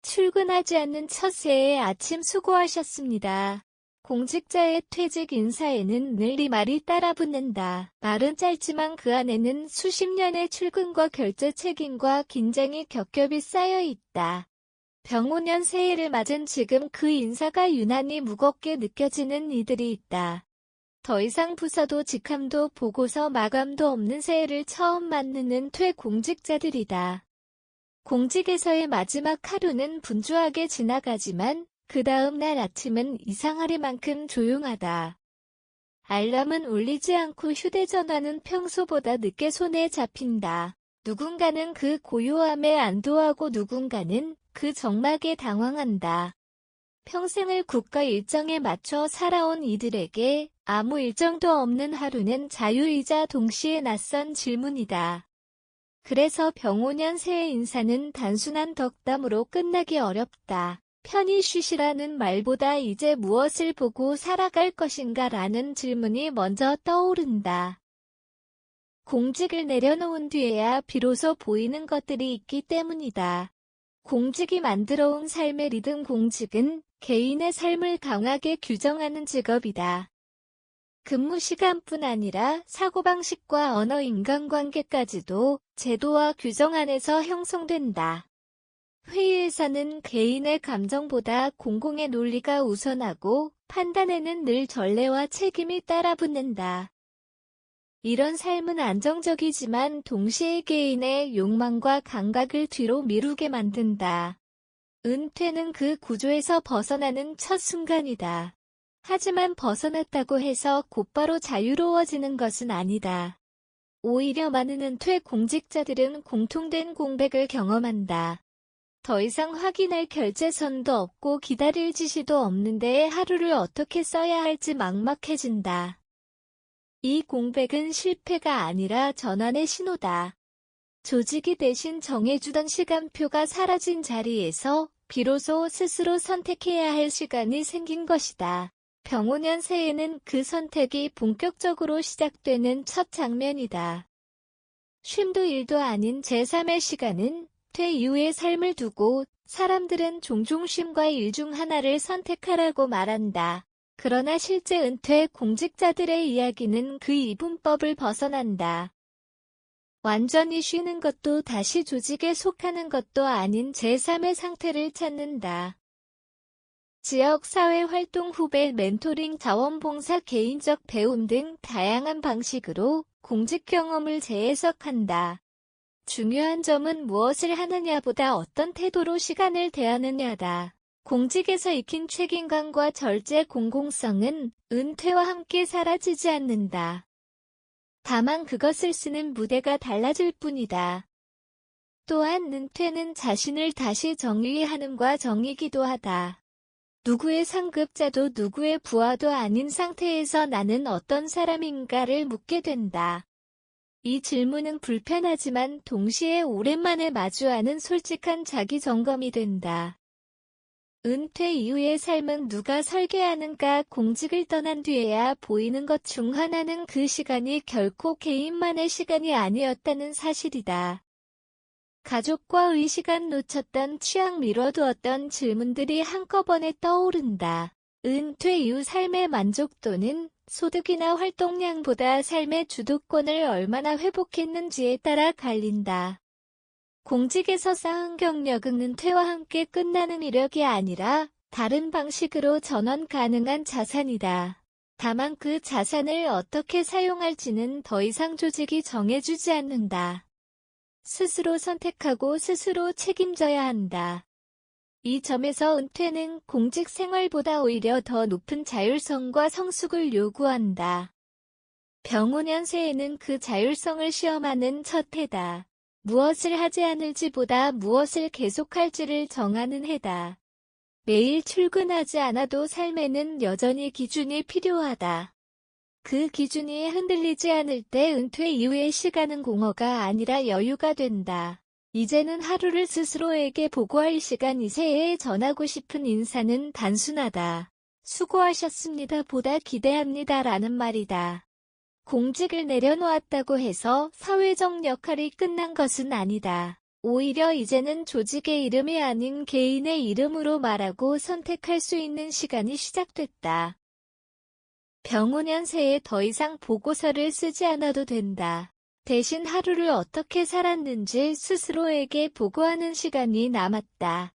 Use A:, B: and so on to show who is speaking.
A: 출근하지 않는 첫 새해 아침 수고하셨습니다. 공직자의 퇴직 인사에는 늘 이 말이 따라붙는다. 말은 짧지만 그 안에는 수십 년의 출근과 결제 책임과 긴장이 겹겹이 쌓여 있다. 병오년 새해를 맞은 지금 그 인사가 유난히 무겁게 느껴지는 이들이 있다. 더 이상 부서도 직함도 보고서 마감도 없는 새해를 처음 맞는 퇴공직자들이다. 공직에서의 마지막 하루는 분주하게 지나가지만 그 다음 날 아침은 이상하리만큼 조용하다. 알람은 울리지 않고 휴대전화는 평소보다 늦게 손에 잡힌다. 누군가는 그 고요함에 안도하고 누군가는 그 적막에 당황한다. 평생을 국가 일정에 맞춰 살아온 이들에게 아무 일정도 없는 하루는 자유이자 동시에 낯선 질문이다. 그래서 병오년 새해 인사는 단순한 덕담으로 끝나기 어렵다. 편히 쉬시라는 말보다 이제 무엇을 보고 살아갈 것인가 라는 질문이 먼저 떠오른다. 공직을 내려놓은 뒤에야 비로소 보이는 것들이 있기 때문이다. 공직이 만들어온 삶의 리듬 공직은 개인의 삶을 강하게 규정하는 직업이다. 근무 시간뿐 아니라 사고방식과 언어 인간관계까지도 제도와 규정 안에서 형성된다. 회의에서는 개인의 감정보다 공공의 논리가 우선하고 판단에는 늘 전례와 책임이 따라붙는다. 이런 삶은 안정적이지만 동시에 개인의 욕망과 감각을 뒤로 미루게 만든다. 은퇴는 그 구조에서 벗어나는 첫 순간이다. 하지만 벗어났다고 해서 곧바로 자유로워지는 것은 아니다. 오히려 많은 은퇴 공직자들은 공통된 공백을 경험한다. 더 이상 확인할 결제선도 없고 기다릴 지시도 없는데 하루를 어떻게 써야 할지 막막해진다. 이 공백은 실패가 아니라 전환의 신호다. 조직이 대신 정해주던 시간표가 사라진 자리에서 비로소 스스로 선택해야 할 시간이 생긴 것이다. 병오년 새해는 그 선택이 본격적으로 시작되는 첫 장면이다. 쉼도 일도 아닌 제3의 시간은 퇴 이후의 삶을 두고 사람들은 종종 쉼과 일 중 하나를 선택하라고 말한다. 그러나 실제 은퇴 공직자들의 이야기는 그 이분법을 벗어난다. 완전히 쉬는 것도 다시 조직에 속하는 것도 아닌 제3의 상태를 찾는다. 지역 사회 활동 후배 멘토링 자원봉사 개인적 배움 등 다양한 방식으로 공직 경험을 재해석한다. 중요한 점은 무엇을 하느냐보다 어떤 태도로 시간을 대하느냐다. 공직에서 익힌 책임감과 절제 공공성은 은퇴와 함께 사라지지 않는다. 다만 그것을 쓰는 무대가 달라질 뿐이다. 또한 은퇴는 자신을 다시 정의하는과 정의기도 하다. 누구의 상급자도 누구의 부하도 아닌 상태에서 나는 어떤 사람인가를 묻게 된다. 이 질문은 불편하지만 동시에 오랜만에 마주하는 솔직한 자기 점검이 된다. 은퇴 이후의 삶은 누가 설계하는가 공직을 떠난 뒤에야 보이는 것 중 하나는 그 시간이 결코 개인만의 시간이 아니었다는 사실이다. 가족과의 시간 놓쳤던 취향 미뤄두었던 질문들이 한꺼번에 떠오른다. 은퇴 이후 삶의 만족도는 소득이나 활동량보다 삶의 주도권을 얼마나 회복했는지에 따라 갈린다. 공직에서 쌓은 경력은 은퇴와 함께 끝나는 이력이 아니라 다른 방식으로 전환 가능한 자산이다. 다만 그 자산을 어떻게 사용할지는 더 이상 조직이 정해주지 않는다. 스스로 선택하고 스스로 책임져야 한다. 이 점에서 은퇴는 공직 생활보다 오히려 더 높은 자율성과 성숙을 요구한다. 병오년 새해는 그 자율성을 시험하는 첫 해다. 무엇을 하지 않을지보다 무엇을 계속할지를 정하는 해다. 매일 출근하지 않아도 삶에는 여전히 기준이 필요하다. 그 기준이 흔들리지 않을 때 은퇴 이후의 시간은 공허가 아니라 여유가 된다. 이제는 하루를 스스로에게 보고할 시간 이 새해에 전하고 싶은 인사는 단순하다. 수고하셨습니다 보다 기대합니다 라는 말이다. 공직을 내려놓았다고 해서 사회적 역할이 끝난 것은 아니다. 오히려 이제는 조직의 이름이 아닌 개인의 이름으로 말하고 선택할 수 있는 시간이 시작됐다. 병원연 새에 더 이상 보고서를 쓰지 않아도 된다. 대신 하루를 어떻게 살았는지 스스로에게 보고하는 시간이 남았다.